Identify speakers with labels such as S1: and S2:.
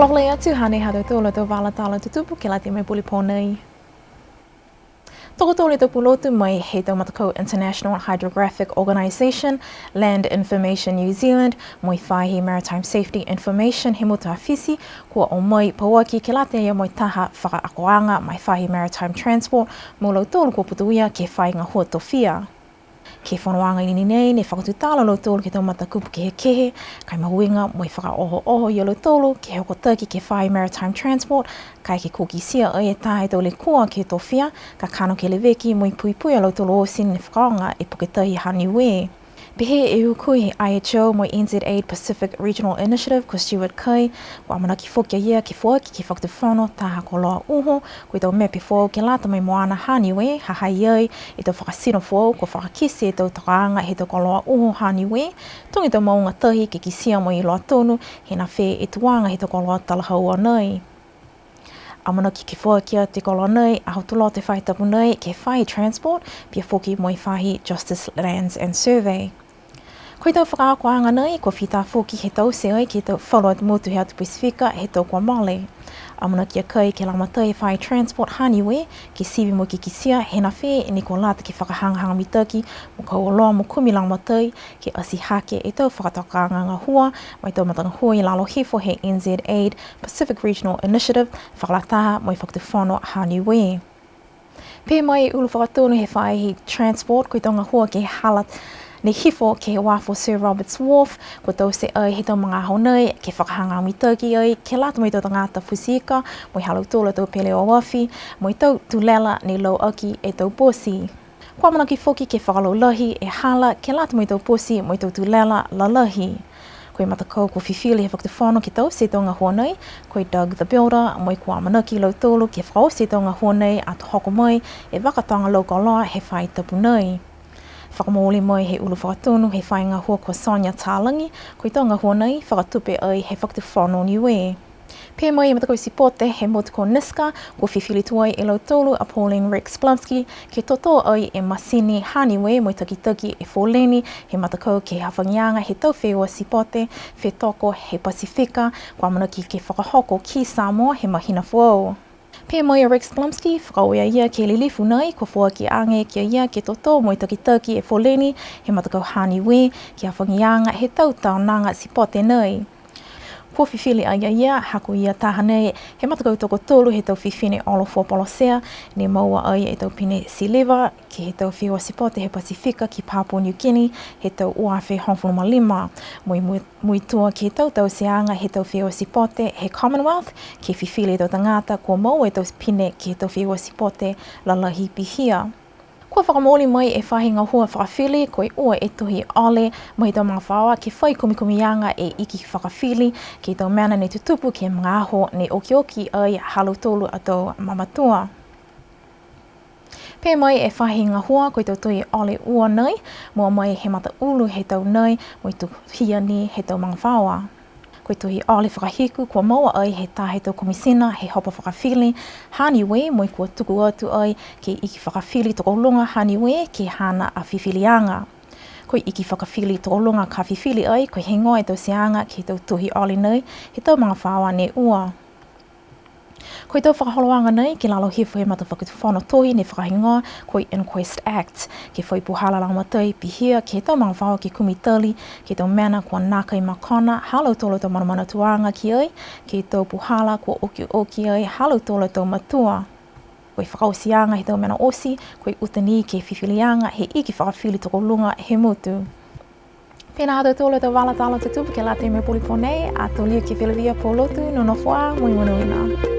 S1: Whalakolea tu hane hado tōla tō wala tāla tutupu ke la te me puli pōnei. Toko tōle tō pulotu mai he tō matako International Hydrographic Organisation, Land Information New Zealand, moi whaihi Maritime Safety Information he muta whisi, kua o mai pauaki ke la te ia moi taha whakaakoanga mai whaihi Maritime Transport, mō lau tōlu kua putuia ke whai ngā hua tōwhia. Ke whanoanga ini nei, ne whakatutala lo tōlu ke tō matakupu ke he kehe, kai mahuinga moi whakaoho i lo tōlu, ke hoko taki ke whai Maritime Transport, kai ke kōki sia ai e tāhe tō le kua ke tō whia, ka kano ke le veki moi pui pui lo tōlu o sin ne whakaonga e puketahi ha Niue. Pehe e hukui he IHO moi NZ8 Pacific Regional Initiative ko Stewart Kai, ko amana ki whokia ia ke whoaki ke whakatuwhono taha ko loa uho, ko i tō mepe whō ke lata mai moana ha Niue, ha hai ai, i tō whakasino whō ko whakakisi e tō takaanga he tō ko loa uho ha Niue, tongi tō maunga tahi ke kisia moi i loa tonu, he na whē e tuanga he tō ko loa talahaua nei. Amana ki ke whoakia te kolo nei, aho tulo te whaitapu nei ke whai transport, pia whoki moi whahi Justice Lands and Survey. Koe tau whakaakoanga nei, ko whita whoki he tau se ai ki tau whalua te motu hea te Pasifika he tau kua male. Amana kia kai ke lamata e whai transport ha Niue, ke siwi mo ki kisia, he na whē e ni ko lata ke whakahangahanga mitaki, mo kauoloa mo kumi lamata ke asi hake e tau whakatakaanga ngā hua, mai tau matanga hua i lalo hifo he NZ8 Pacific Regional Initiative, whakalataha moi whakatuwhono ha Niue. Pē mai ulu whakatonu he whai transport, koe tau ngā hua ke halat, ne hifo ke he wāwho Sir Robert's Wharf, ko tau se ai he tau mga hau nei, ke whakahanga mitaki ai, ke lata mai tau tangata Fusika, moi halau tōla tau pele o wafi, moi tau tulela ni lau aki e tau posi. Kua mana ki whoki ke whakalau lahi e hala, ke lata mai tau posi, moi tau tulela la lahi. Koe matakau ko whiwhili he whakatuwhono ki tau se tau ngā hua nei, koe Doug the Builder, moi kua manaki lau tōlu ke whakao se tau ngā hua nei, ato hoko mai, e wakatanga lau koloa he whai tapu nei. Whakamōli mai he ulu whakatonu he whai ngā hua ko Sonia Tālangi, ko i tō ngā hua nei whakatupe ai he whakatuwhono Niue. Pē mai e matakau sipote he motu ko Niska, ko whiwhili tuai e lau tōlu a Pauline Rex Blumsky, ke toto ai e masini ha Niue moi taki e Fōleni, he matakau ke hawhangianga he tau whewa sipote, whe toko he Pasifika, kua manaki ke whakahoko ki Samoa he mahina whuau. Pē mai a Rex Blumsky, whakaoea ia ke lilifu nei, ko whoaki ange kia ia ke toto moi taki e Fōleni, he matakau ha Niue, ke hawhangianga he tau taonanga sipote nei. Ko whiwhili ai ia, hako ia taha nei, he matakau toko tōlu he tau whiwhine olo Polosea, ne maua ai e tau pine Sileva, ke he tau whewa sipote he Pasifika ki Papua New Guinea, he tau uawhi Hongwhonuma Lima. Mui tua ke tau seanga he tau whewa sipote he Commonwealth, ke whiwhili tau tangata kua mau e tau pine ke tau whewa sipote lalahi pihia. Kua whakamōli mai e whahi ngā hua whakawhili, koe ua e tuhi ole, mai tau mga whawa ke whai kumikumianga e iki whakawhili, ke tau mana ne tutupu ke mga aho ne oki ai halu tōlu a tau mamatua. Pē mai e whahi ngā hua, koe tau tuhi ole ua nei, mua mai he mata ulu he tau nei, moi tu hia ni he tau mga whawa. Koe tuhi ole whakahiku, kua maua ai he tahe tau komisina, he hopa whakawhili, ha Niue, moi kua tuku atu ai, ke iki whakawhili toko lunga ha Niue, ke hana a whiwhilianga. Koe iki whakawhili toko lunga ka whiwhili ai, koe hingoa e tau seanga, ke tau tuhi ole nei, he tau mga whawa ne ua. Koe tau whakaholoanga nei, ke lalo hifo he mata whakatuwhono tohi ne whakahingoa, koe Inquest Act, ke whai puhala langamatei pihia, ke tau mga whawa ke kumitali, ke tau mena kua nākai makona, halau tōla tau manamana tuanga ki ai, ke tau puhala kua oki ai, halau tōla tau matua. Koe whakaosianga he tau mena osi, koe utani ke whiwhilianga, he iki whakawhili toko lunga he mutu. Pēnā hata tōla tau wala tāla tutupu ke la te me poli ponei, a tō liu ke whilawia pō lotu, no whā, mui wanuina.